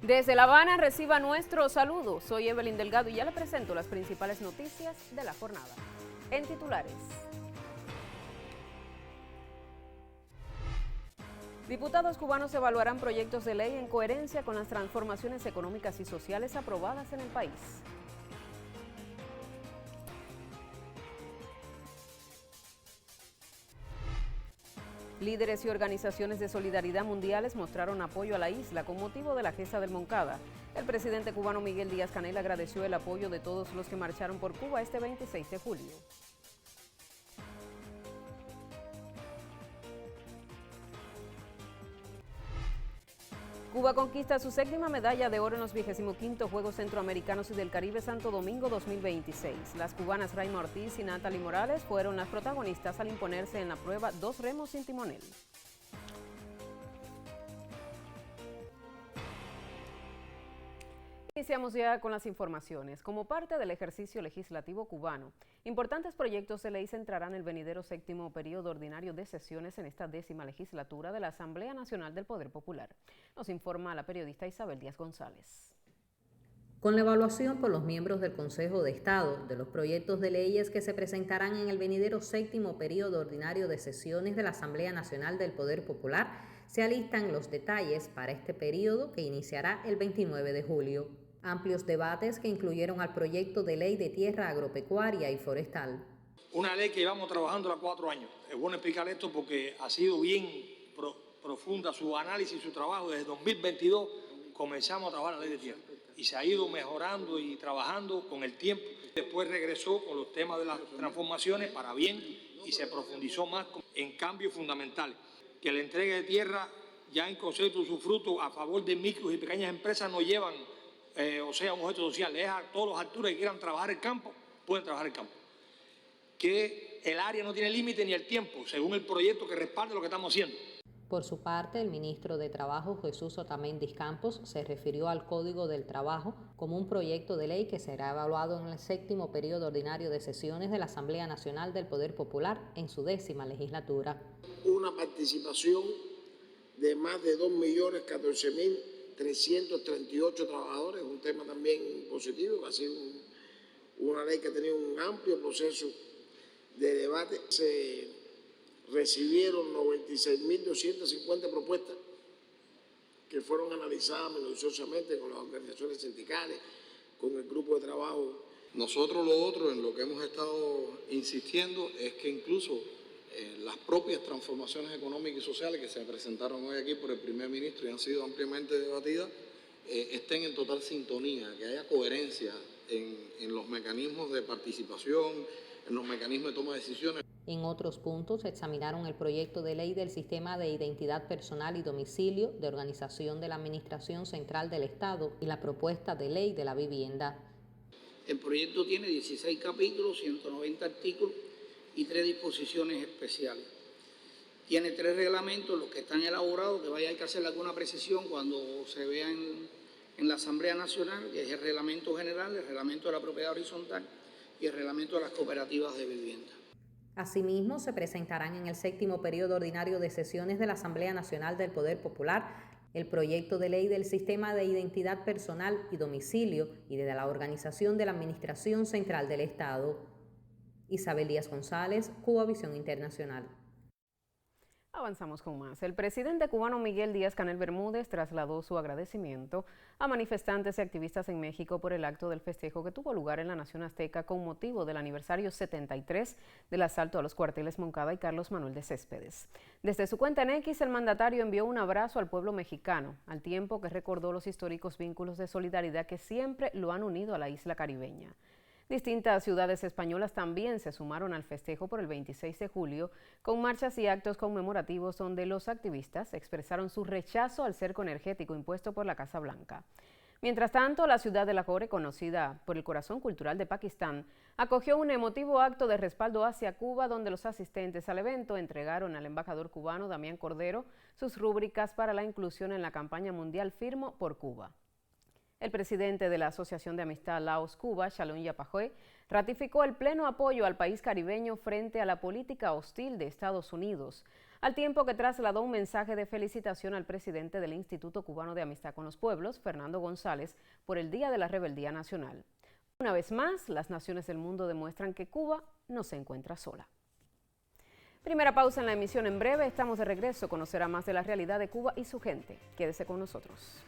Desde La Habana reciba nuestro saludo. Soy Evelyn Delgado y ya le presento las principales noticias de la jornada. En titulares. Diputados cubanos evaluarán proyectos de ley en coherencia con las transformaciones económicas y sociales aprobadas en el país. Líderes y organizaciones de solidaridad mundiales mostraron apoyo a la isla con motivo de la gesta del Moncada. El presidente cubano Miguel Díaz-Canel agradeció el apoyo de todos los que marcharon por Cuba este 26 de julio. Cuba conquista su séptima medalla de oro en los 25 Juegos Centroamericanos y del Caribe Santo Domingo 2026. Las cubanas Raima Ortiz y Natalie Morales fueron las protagonistas al imponerse en la prueba 2 remos sin timonel. Iniciamos ya con las informaciones. Como parte del ejercicio legislativo cubano, importantes proyectos de ley entrarán en el venidero séptimo periodo ordinario de sesiones en esta 10ª legislatura de la Asamblea Nacional del Poder Popular. Nos informa la periodista Isabel Díaz González. Con la evaluación por los miembros del Consejo de Estado de los proyectos de leyes que se presentarán en el venidero séptimo periodo ordinario de sesiones de la Asamblea Nacional del Poder Popular, se alistan los detalles para este periodo que iniciará el 29 de julio. Amplios debates que incluyeron al proyecto de ley de tierra agropecuaria y forestal. Una ley que llevamos trabajando a 4 años. Es bueno explicar esto porque ha sido bien profunda su análisis y su trabajo. Desde 2022 comenzamos a trabajar la ley de tierra y se ha ido mejorando y trabajando con el tiempo. Después regresó con los temas de las transformaciones para bien y se profundizó más en cambios fundamentales. Que la entrega de tierra ya en concepto de usufructo a favor de micros y pequeñas empresas no llevan un objeto social, es a todos los alturas que quieran trabajar el campo, pueden trabajar el campo. Que el área no tiene límite ni el tiempo, según el proyecto que respalde lo que estamos haciendo. Por su parte, el ministro de Trabajo, Jesús Otamendi Campos, se refirió al Código del Trabajo como un proyecto de ley que será evaluado en el séptimo periodo ordinario de sesiones de la Asamblea Nacional del Poder Popular en su 10ª legislatura. Una participación de más de 2.014.338 trabajadores, un tema también positivo, que ha sido una ley que ha tenido un amplio proceso de debate. Se recibieron 96.250 propuestas que fueron analizadas minuciosamente con las organizaciones sindicales, con el grupo de trabajo. Nosotros lo otro en lo que hemos estado insistiendo es que incluso las propias transformaciones económicas y sociales que se presentaron hoy aquí por el primer ministro y han sido ampliamente debatidas, estén en total sintonía, que haya coherencia en los mecanismos de participación, en los mecanismos de toma de decisiones. En otros puntos se examinaron el proyecto de ley del sistema de identidad personal y domicilio de organización de la Administración Central del Estado y la propuesta de ley de la vivienda. El proyecto tiene 16 capítulos, 190 artículos y 3 disposiciones especiales. Tiene 3 reglamentos, los que están elaborados, que hay que hacer alguna precisión cuando se vea en la Asamblea Nacional, que es el reglamento general, el reglamento de la propiedad horizontal y el reglamento de las cooperativas de vivienda. Asimismo, se presentarán en el séptimo periodo ordinario de sesiones de la Asamblea Nacional del Poder Popular el proyecto de ley del sistema de identidad personal y domicilio y de la organización de la Administración Central del Estado. Isabel Díaz González, Cubavisión Internacional. Avanzamos con más. El presidente cubano Miguel Díaz-Canel Bermúdez trasladó su agradecimiento a manifestantes y activistas en México por el acto del festejo que tuvo lugar en la Nación Azteca con motivo del aniversario 73 del asalto a los cuarteles Moncada y Carlos Manuel de Céspedes. Desde su cuenta en X, el mandatario envió un abrazo al pueblo mexicano, al tiempo que recordó los históricos vínculos de solidaridad que siempre lo han unido a la isla caribeña. Distintas ciudades españolas también se sumaron al festejo por el 26 de julio con marchas y actos conmemorativos donde los activistas expresaron su rechazo al cerco energético impuesto por la Casa Blanca. Mientras tanto, la ciudad de Lahore, conocida por el corazón cultural de Pakistán, acogió un emotivo acto de respaldo hacia Cuba donde los asistentes al evento entregaron al embajador cubano Damián Cordero sus rúbricas para la inclusión en la campaña mundial Firmo por Cuba. El presidente de la Asociación de Amistad Laos-Cuba, Shalom Yapajue, ratificó el pleno apoyo al país caribeño frente a la política hostil de Estados Unidos, al tiempo que trasladó un mensaje de felicitación al presidente del Instituto Cubano de Amistad con los Pueblos, Fernando González, por el Día de la Rebeldía Nacional. Una vez más, las naciones del mundo demuestran que Cuba no se encuentra sola. Primera pausa en la emisión. En breve estamos de regreso. Conocerá más de la realidad de Cuba y su gente. Quédese con nosotros.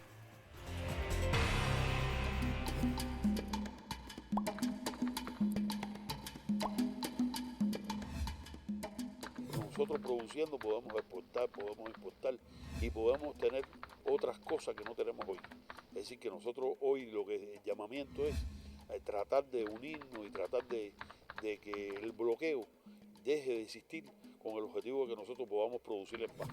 Nosotros produciendo podemos exportar, podemos importar y podemos tener otras cosas que no tenemos hoy. Es decir, que nosotros hoy lo que el llamamiento es tratar de unirnos y tratar de que el bloqueo deje de existir con el objetivo de que nosotros podamos producir en paz.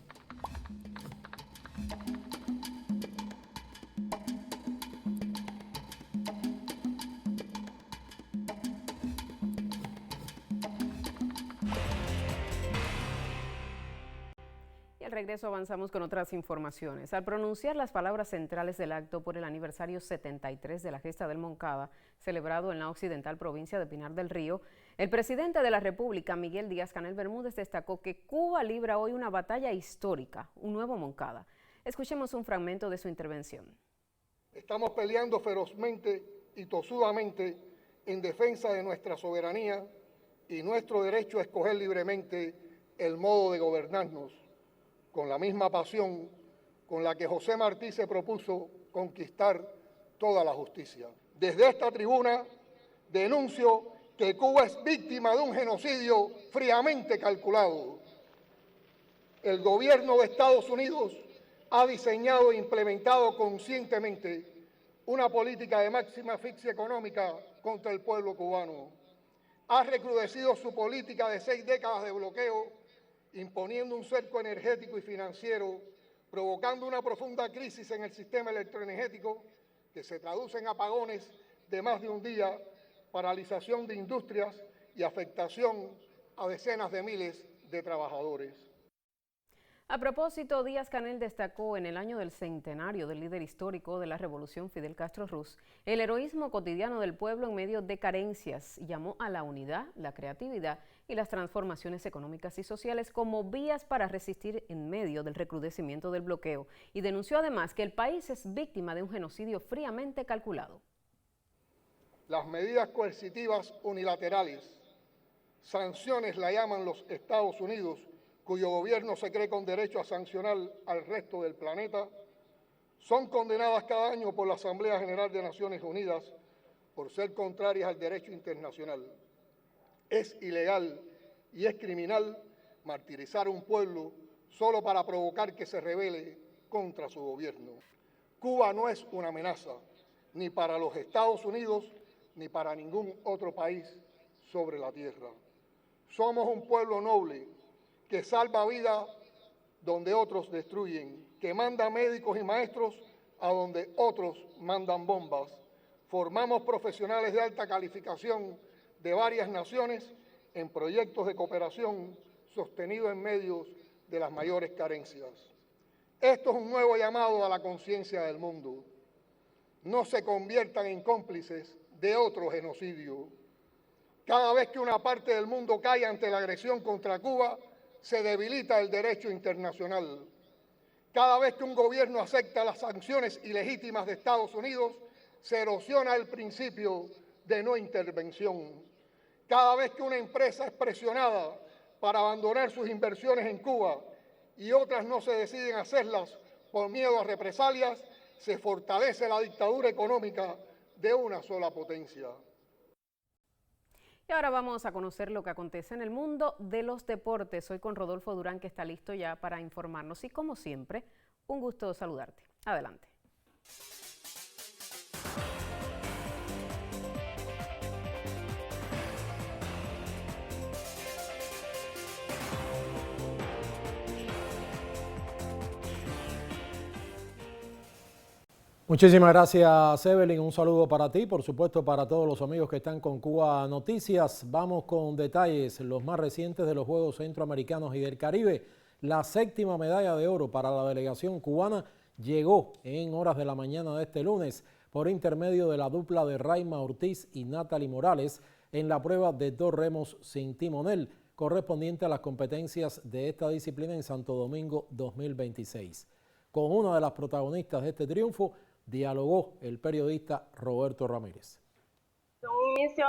Al regreso avanzamos con otras informaciones. Al pronunciar las palabras centrales del acto por el aniversario 73 de la gesta del Moncada, celebrado en la occidental provincia de Pinar del Río, el presidente de la República, Miguel Díaz-Canel Bermúdez, destacó que Cuba libra hoy una batalla histórica, un nuevo Moncada. Escuchemos un fragmento de su intervención. Estamos peleando ferozmente y tosudamente en defensa de nuestra soberanía y nuestro derecho a escoger libremente el modo de gobernarnos, con la misma pasión con la que José Martí se propuso conquistar toda la justicia. Desde esta tribuna denuncio que Cuba es víctima de un genocidio fríamente calculado. El gobierno de Estados Unidos ha diseñado e implementado conscientemente una política de máxima asfixia económica contra el pueblo cubano. Ha recrudecido su política de 6 décadas de bloqueo, imponiendo un cerco energético y financiero, provocando una profunda crisis en el sistema electroenergético que se traduce en apagones de más de un día, paralización de industrias y afectación a decenas de miles de trabajadores. A propósito, Díaz-Canel destacó en el año del centenario del líder histórico de la revolución Fidel Castro Ruz el heroísmo cotidiano del pueblo en medio de carencias y llamó a la unidad, la creatividad y las transformaciones económicas y sociales como vías para resistir en medio del recrudecimiento del bloqueo y denunció además que el país es víctima de un genocidio fríamente calculado. Las medidas coercitivas unilaterales, sanciones la llaman los Estados Unidos, cuyo gobierno se cree con derecho a sancionar al resto del planeta, son condenadas cada año por la Asamblea General de Naciones Unidas por ser contrarias al derecho internacional. Es ilegal y es criminal martirizar a un pueblo solo para provocar que se rebele contra su gobierno. Cuba no es una amenaza, ni para los Estados Unidos, ni para ningún otro país sobre la tierra. Somos un pueblo noble, que salva vidas donde otros destruyen, que manda médicos y maestros a donde otros mandan bombas. Formamos profesionales de alta calificación de varias naciones en proyectos de cooperación sostenidos en medio de las mayores carencias. Esto es un nuevo llamado a la conciencia del mundo. No se conviertan en cómplices de otro genocidio. Cada vez que una parte del mundo cae ante la agresión contra Cuba, se debilita el derecho internacional. Cada vez que un gobierno acepta las sanciones ilegítimas de Estados Unidos, se erosiona el principio de no intervención. Cada vez que una empresa es presionada para abandonar sus inversiones en Cuba y otras no se deciden hacerlas por miedo a represalias, se fortalece la dictadura económica de una sola potencia. Y ahora vamos a conocer lo que acontece en el mundo de los deportes. Hoy con Rodolfo Durán, que está listo ya para informarnos. Y como siempre, un gusto saludarte. Adelante. Muchísimas gracias, Evelyn. Un saludo para ti, por supuesto para todos los amigos que están con Cuba Noticias. Vamos con detalles, los más recientes de los Juegos Centroamericanos y del Caribe. La 7ª medalla de oro para la delegación cubana llegó en horas de la mañana de este lunes. por intermedio de la dupla de Raima Ortiz y Natalie Morales en la prueba de 2 remos sin timonel, correspondiente a las competencias de esta disciplina en Santo Domingo 2026. Con una de las protagonistas de este triunfo dialogó el periodista Roberto Ramírez. En un inicio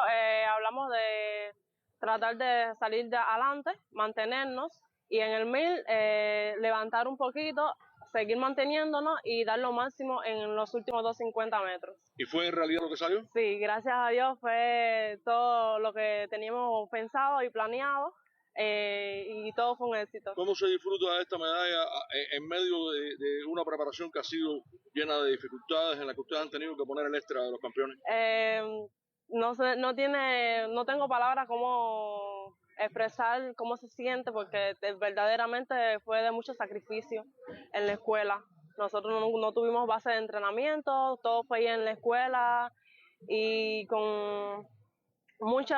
hablamos de tratar de salir de adelante, mantenernos, y en el 1000 levantar un poquito, seguir manteniéndonos y dar lo máximo en los últimos 250 metros. ¿Y fue en realidad lo que salió? Sí, gracias a Dios fue todo lo que teníamos pensado y planeado, y todo fue un éxito. ¿Cómo se disfruta esta medalla en medio de una preparación que ha sido llena de dificultades en la que ustedes han tenido que poner el extra de los campeones? No sé, no tengo palabras cómo expresar cómo se siente, porque verdaderamente fue de mucho sacrificio en la escuela. Nosotros no tuvimos base de entrenamiento, todo fue ahí en la escuela y con mucho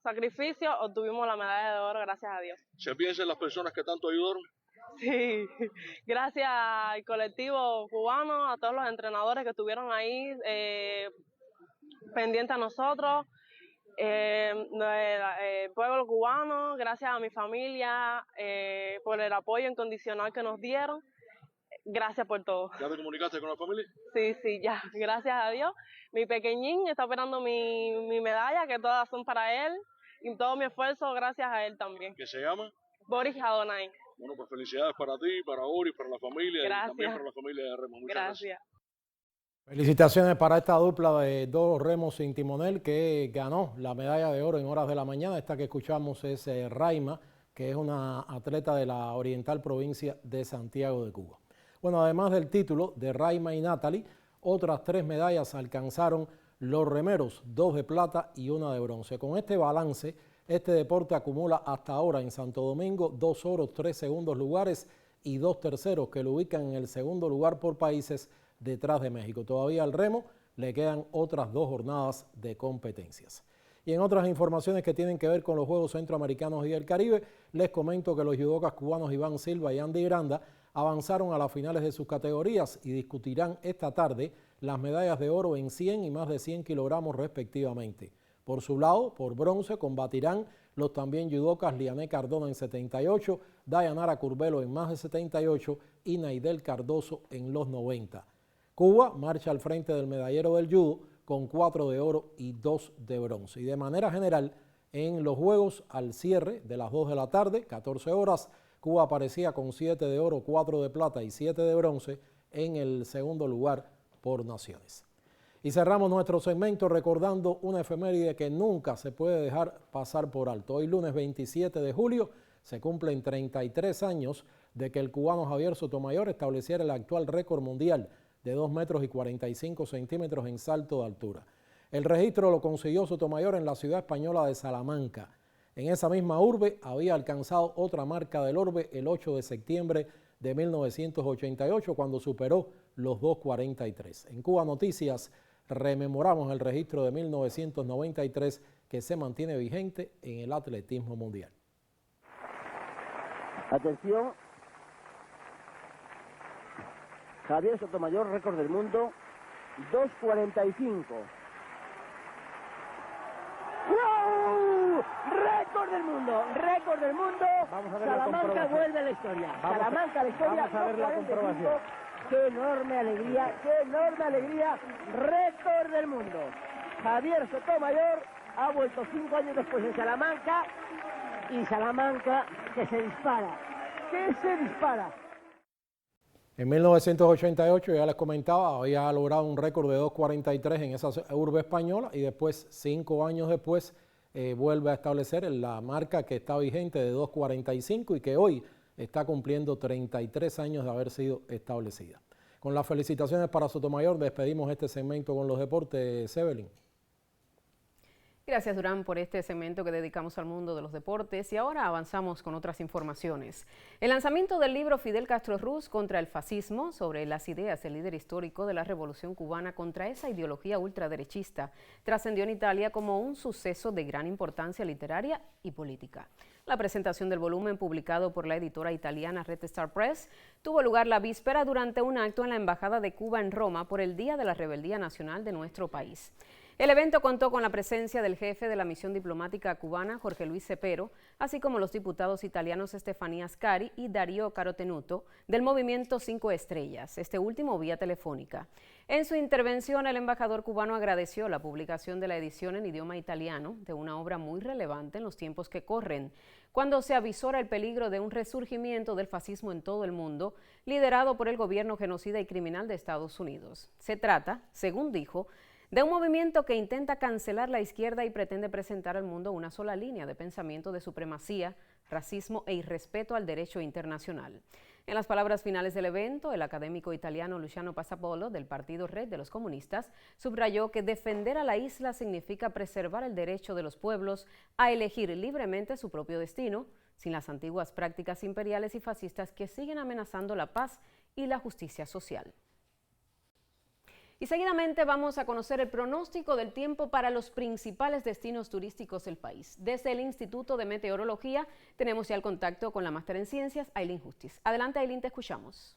sacrificio obtuvimos la medalla de oro, gracias a Dios. ¿Se piensa en las personas que tanto ayudaron? Sí, gracias al colectivo cubano, a todos los entrenadores que estuvieron ahí pendientes a nosotros, el pueblo cubano, gracias a mi familia por el apoyo incondicional que nos dieron. Gracias por todo. ¿Ya te comunicaste con la familia? Sí, ya, gracias a Dios. Mi pequeñín está esperando mi medalla, que todas son para él, y todo mi esfuerzo gracias a él también. ¿Qué se llama? Boris Adonai. Bueno, pues felicidades para ti, para Boris, para la familia. Gracias. Y también para la familia de remo. Muchas gracias. Felicitaciones para esta dupla de 2 remos sin timonel que ganó la medalla de oro en horas de la mañana. Esta que escuchamos es Raima, que es una atleta de la Oriental Provincia de Santiago de Cuba. Bueno, además del título de Raima y Natalie, otras 3 medallas alcanzaron los remeros, 2 de plata y 1 de bronce. Con este balance, este deporte acumula hasta ahora en Santo Domingo 2 oros, 3 segundos lugares y 2 terceros que lo ubican en el segundo lugar por países detrás de México. Todavía al remo le quedan otras 2 jornadas de competencias. Y en otras informaciones que tienen que ver con los Juegos Centroamericanos y del Caribe, les comento que los judocas cubanos Iván Silva y Andy Granda avanzaron a las finales de sus categorías y discutirán esta tarde las medallas de oro en 100 y más de 100 kilogramos respectivamente. Por su lado, por bronce, combatirán los también judocas Liané Cardona en 78, Dayanara Curbelo en más de 78 y Naidel Cardoso en los 90. Cuba marcha al frente del medallero del judo con 4 de oro y 2 de bronce. Y de manera general, en los Juegos al cierre de las 2 de la tarde, 14 horas, Cuba aparecía con 7 de oro, 4 de plata y 7 de bronce en el segundo lugar por naciones. Y cerramos nuestro segmento recordando una efeméride que nunca se puede dejar pasar por alto. Hoy lunes 27 de julio se cumplen 33 años de que el cubano Javier Sotomayor estableciera el actual récord mundial de 2 metros y 45 centímetros en salto de altura. El registro lo consiguió Sotomayor en la ciudad española de Salamanca. En esa misma urbe había alcanzado otra marca del orbe el 8 de septiembre de 1988 cuando superó los 2.43. En Cuba Noticias rememoramos el registro de 1993 que se mantiene vigente en el atletismo mundial. Atención, Javier Sotomayor, récord del mundo, 2.45. ¡Wow! ¡Récord del mundo! ¡Récord del mundo! Vamos a ver Salamanca vuelve a la historia. Salamanca a la historia. Vamos a ver la comprobación. ¡Qué enorme alegría! ¡Qué enorme alegría! ¡Récord del mundo! Javier Sotomayor ha vuelto 5 años después en Salamanca y Salamanca que se dispara. ¡Que se dispara! En 1988, ya les comentaba, había logrado un récord de 2.43 en esa urbe española y después, 5 años después, vuelve a establecer la marca que está vigente de 2.45 y que hoy está cumpliendo 33 años de haber sido establecida. Con las felicitaciones para Sotomayor, despedimos este segmento con los deportes. Evelyn. Gracias, Durán, por este segmento que dedicamos al mundo de los deportes. Y ahora avanzamos con otras informaciones. El lanzamiento del libro Fidel Castro Ruz contra el fascismo, sobre las ideas del líder histórico de la Revolución Cubana contra esa ideología ultraderechista, trascendió en Italia como un suceso de gran importancia literaria y política. La presentación del volumen, publicado por la editora italiana Red Star Press, tuvo lugar la víspera durante un acto en la Embajada de Cuba en Roma por el Día de la Rebeldía Nacional de nuestro país. El evento contó con la presencia del jefe de la misión diplomática cubana, Jorge Luis Cepero, así como los diputados italianos Stefania Ascari y Darío Carotenuto del movimiento 5 Estrellas, este último vía telefónica. En su intervención, el embajador cubano agradeció la publicación de la edición en idioma italiano de una obra muy relevante en los tiempos que corren, cuando se avisora el peligro de un resurgimiento del fascismo en todo el mundo, liderado por el gobierno genocida y criminal de Estados Unidos. Se trata, según dijo, de un movimiento que intenta cancelar la izquierda y pretende presentar al mundo una sola línea de pensamiento de supremacía, racismo e irrespeto al derecho internacional. En las palabras finales del evento, el académico italiano Luciano Passapolo, del Partido Red de los Comunistas, subrayó que defender a la isla significa preservar el derecho de los pueblos a elegir libremente su propio destino, sin las antiguas prácticas imperiales y fascistas que siguen amenazando la paz y la justicia social. Y seguidamente vamos a conocer el pronóstico del tiempo para los principales destinos turísticos del país. Desde el Instituto de Meteorología tenemos ya el contacto con la máster en ciencias, Ailín Justiz. Adelante, Ailín, te escuchamos.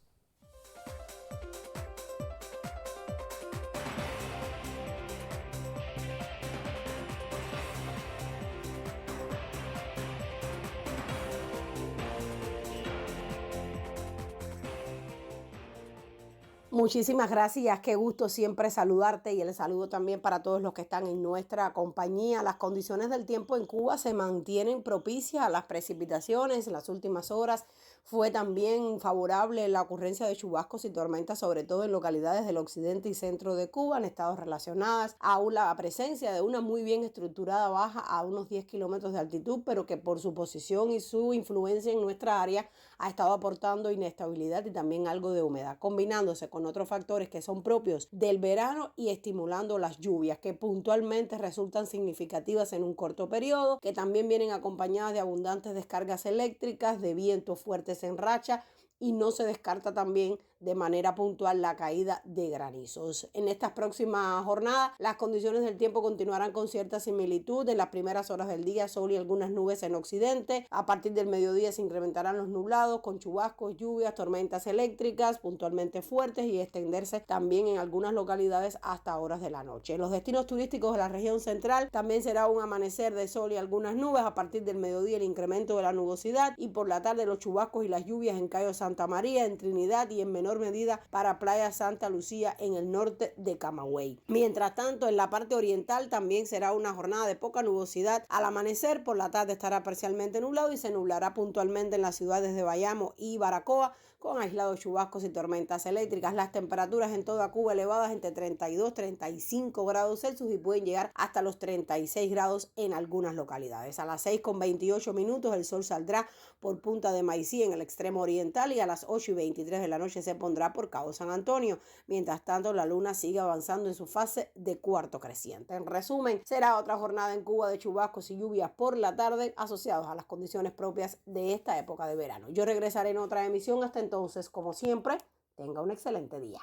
Muchísimas gracias, qué gusto siempre saludarte y el saludo también para todos los que están en nuestra compañía. Las condiciones del tiempo en Cuba se mantienen propicias a las precipitaciones. En las últimas horas fue también favorable la ocurrencia de chubascos y tormentas, sobre todo en localidades del occidente y centro de Cuba. Han estado relacionadas a la presencia de una muy bien estructurada baja a unos 10 kilómetros de altitud, pero que por su posición y su influencia en nuestra área ha estado aportando inestabilidad y también algo de humedad, combinándose con otros factores que son propios del verano y estimulando las lluvias que puntualmente resultan significativas en un corto periodo, que también vienen acompañadas de abundantes descargas eléctricas, de vientos fuertes en racha, y no se descarta también de manera puntual la caída de granizos. En estas próximas jornadas, las condiciones del tiempo continuarán con cierta similitud. En las primeras horas del día, sol y algunas nubes en occidente. A partir del mediodía se incrementarán los nublados con chubascos, lluvias, tormentas eléctricas puntualmente fuertes y extenderse también en algunas localidades hasta horas de la noche. En los destinos turísticos de la región central también será un amanecer de sol y algunas nubes. A partir del mediodía, el incremento de la nubosidad, y por la tarde los chubascos y las lluvias en Cayo Santa María, en Trinidad y en menor medida para Playa Santa Lucía en el norte de Camagüey. Mientras tanto, en la parte oriental también será una jornada de poca nubosidad al amanecer. Por la tarde estará parcialmente nublado y se nublará puntualmente en las ciudades de Bayamo y Baracoa, con aislados chubascos y tormentas eléctricas. Las temperaturas en toda Cuba elevadas entre 32 y 35 grados Celsius y pueden llegar hasta los 36 grados en algunas localidades. A las 6:28 el sol saldrá por Punta de Maicí en el extremo oriental y a las 8:23 de la noche se pondrá por Cabo San Antonio. Mientras tanto, la luna sigue avanzando en su fase de cuarto creciente. En resumen, será otra jornada en Cuba de chubascos y lluvias por la tarde asociados a las condiciones propias de esta época de verano. Yo regresaré en otra emisión. Hasta entonces, como siempre, tenga un excelente día.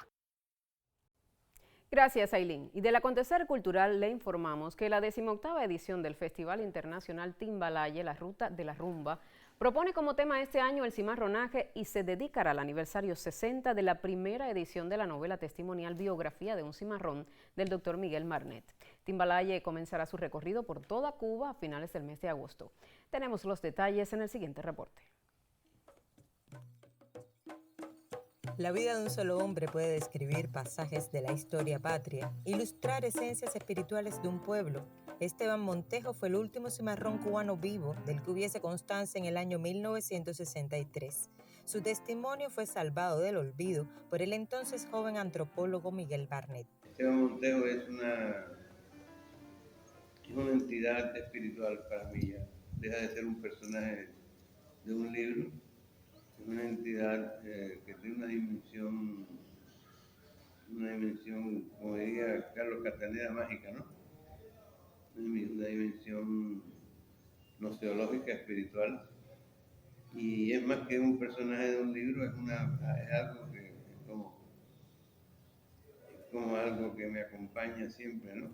Gracias, Ailín. Y del acontecer cultural le informamos que la 18ª edición del Festival Internacional Timbalaye, la Ruta de la Rumba, propone como tema este año el cimarronaje y se dedicará al aniversario 60 de la primera edición de la novela testimonial Biografía de un cimarrón del Dr. Miguel Marnet. Timbalaye comenzará su recorrido por toda Cuba a finales del mes de agosto. Tenemos los detalles en el siguiente reporte. La vida de un solo hombre puede describir pasajes de la historia patria, ilustrar esencias espirituales de un pueblo. Esteban Montejo fue el último cimarrón cubano vivo del que hubiese constancia en el año 1963. Su testimonio fue salvado del olvido por el entonces joven antropólogo Miguel Barnett. Esteban Montejo es una entidad espiritual para mí ya. Deja de ser un personaje de un libro. Es una entidad que tiene una dimensión, como diría Carlos Castaneda, mágica, ¿no? Una dimensión gnoseológica, espiritual. Y es más que un personaje de un libro, es algo que es como algo que me acompaña siempre, ¿no?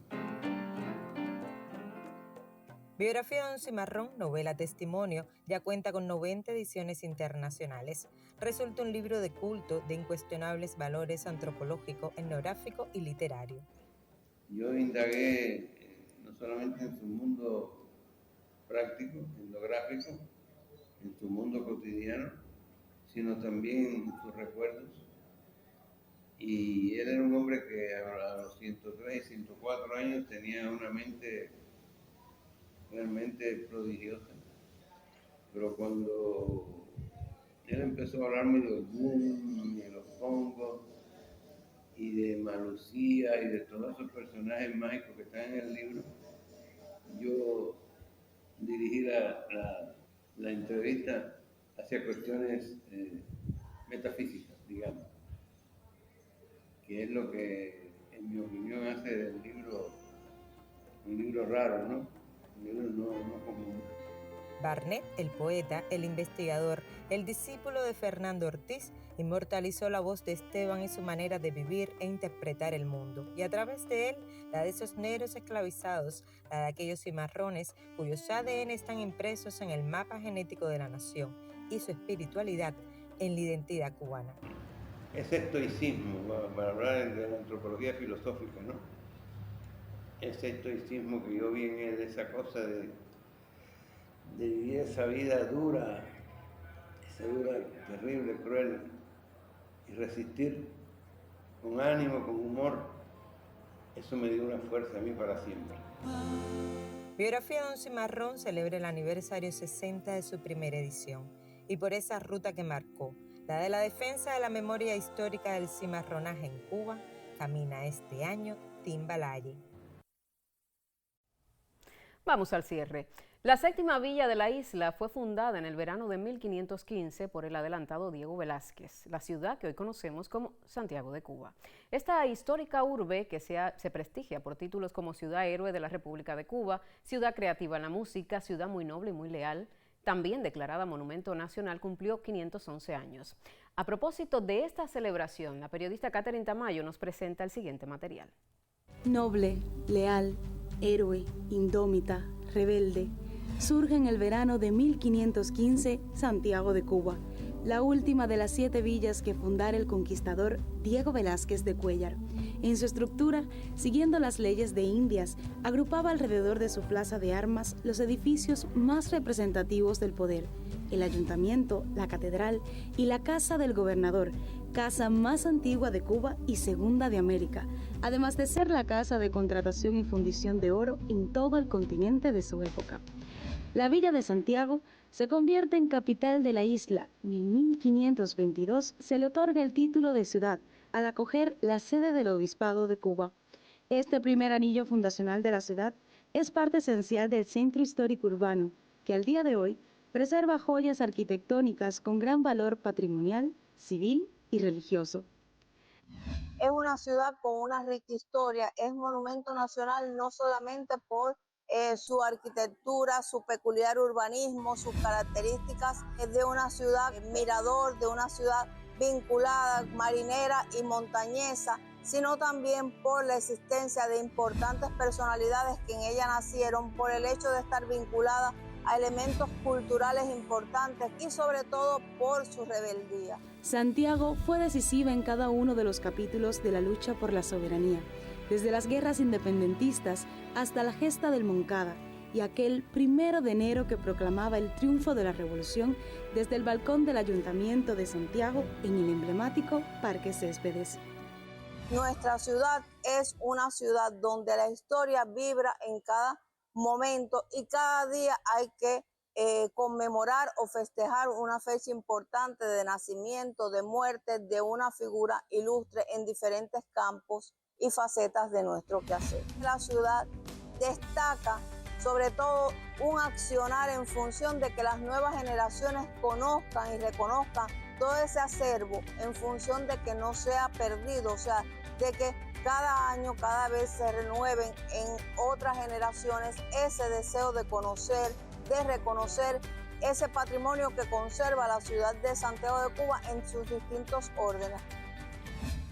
Biografía de un cimarrón, novela testimonio, ya cuenta con 90 ediciones internacionales. Resulta un libro de culto de incuestionables valores antropológico, etnográfico y literario. Yo indagué no solamente en su mundo práctico, etnográfico, en su mundo cotidiano, sino también en sus recuerdos. Y él era un hombre que a los 103 y 104 años tenía una mente realmente prodigiosa. Pero cuando él empezó a hablarme de Ogún, de los Congos y de Malucía y de todos esos personajes mágicos que están en el libro, yo dirigí la entrevista hacia cuestiones metafísicas, digamos, que es lo que, en mi opinión, hace del libro un libro raro, ¿no? Un libro no común. Barnett, el poeta, el investigador, el discípulo de Fernando Ortiz, inmortalizó la voz de Esteban y su manera de vivir e interpretar el mundo, y a través de él, la de esos negros esclavizados, la de aquellos cimarrones cuyos ADN están impresos en el mapa genético de la nación, y su espiritualidad en la identidad cubana. Ese estoicismo, para hablar de la antropología filosófica, ¿no? Ese estoicismo que yo vi en él, esa cosa de vivir esa vida dura, terrible, cruel, y resistir con ánimo, con humor, eso me dio una fuerza a mí para siempre. Biografía de un cimarrón celebra el aniversario 60 de su primera edición, y por esa ruta que marcó, la de la defensa de la memoria histórica del cimarronaje en Cuba, camina este año Timbalaye. Vamos al cierre. La séptima villa de la isla fue fundada en el verano de 1515 por el adelantado Diego Velázquez, la ciudad que hoy conocemos como Santiago de Cuba. Esta histórica urbe que se prestigia por títulos como Ciudad Héroe de la República de Cuba, Ciudad Creativa en la Música, Ciudad Muy Noble y Muy Leal, también declarada Monumento Nacional, cumplió 511 años. A propósito de esta celebración, la periodista Catherine Tamayo nos presenta el siguiente material. Noble, leal, héroe, indómita, rebelde, surge en el verano de 1515 Santiago de Cuba, la última de las 7 villas que fundara el conquistador Diego Velázquez de Cuéllar. En su estructura, siguiendo las leyes de Indias, agrupaba alrededor de su plaza de armas los edificios más representativos del poder: el ayuntamiento, la catedral y la casa del gobernador, casa más antigua de Cuba y segunda de América, además de ser la casa de contratación y fundición de oro en todo el continente de su época. La villa de Santiago se convierte en capital de la isla y en 1522 se le otorga el título de ciudad al acoger la sede del Obispado de Cuba. Este primer anillo fundacional de la ciudad es parte esencial del centro histórico urbano, que al día de hoy preserva joyas arquitectónicas con gran valor patrimonial, civil y religioso. Es una ciudad con una rica historia, es monumento nacional no solamente por su arquitectura, su peculiar urbanismo, sus características, es de una ciudad mirador, de una ciudad vinculada, marinera y montañesa, sino también por la existencia de importantes personalidades que en ella nacieron, por el hecho de estar vinculada a elementos culturales importantes y sobre todo por su rebeldía. Santiago fue decisiva en cada uno de los capítulos de la lucha por la soberanía, desde las guerras independentistas hasta la gesta del Moncada y aquel 1 de enero que proclamaba el triunfo de la revolución desde el balcón del Ayuntamiento de Santiago en el emblemático Parque Céspedes. Nuestra ciudad es una ciudad donde la historia vibra en cada momento y cada día hay que conmemorar o festejar una fecha importante de nacimiento, de muerte de una figura ilustre en diferentes campos y facetas de nuestro quehacer. La ciudad destaca sobre todo un accionar en función de que las nuevas generaciones conozcan y reconozcan todo ese acervo en función de que no sea perdido, o sea, de que cada año, cada vez se renueven en otras generaciones ese deseo de conocer, de reconocer ese patrimonio que conserva la ciudad de Santiago de Cuba en sus distintos órdenes.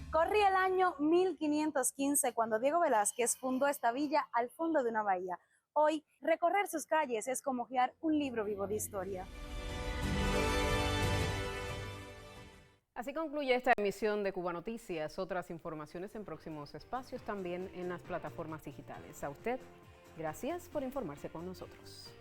Corría el año 1515 cuando Diego Velázquez fundó esta villa al fondo de una bahía. Hoy, recorrer sus calles es como hojear un libro vivo de historia. Así concluye esta emisión de Cuba Noticias. Otras informaciones en próximos espacios, también en las plataformas digitales. A usted, gracias por informarse con nosotros.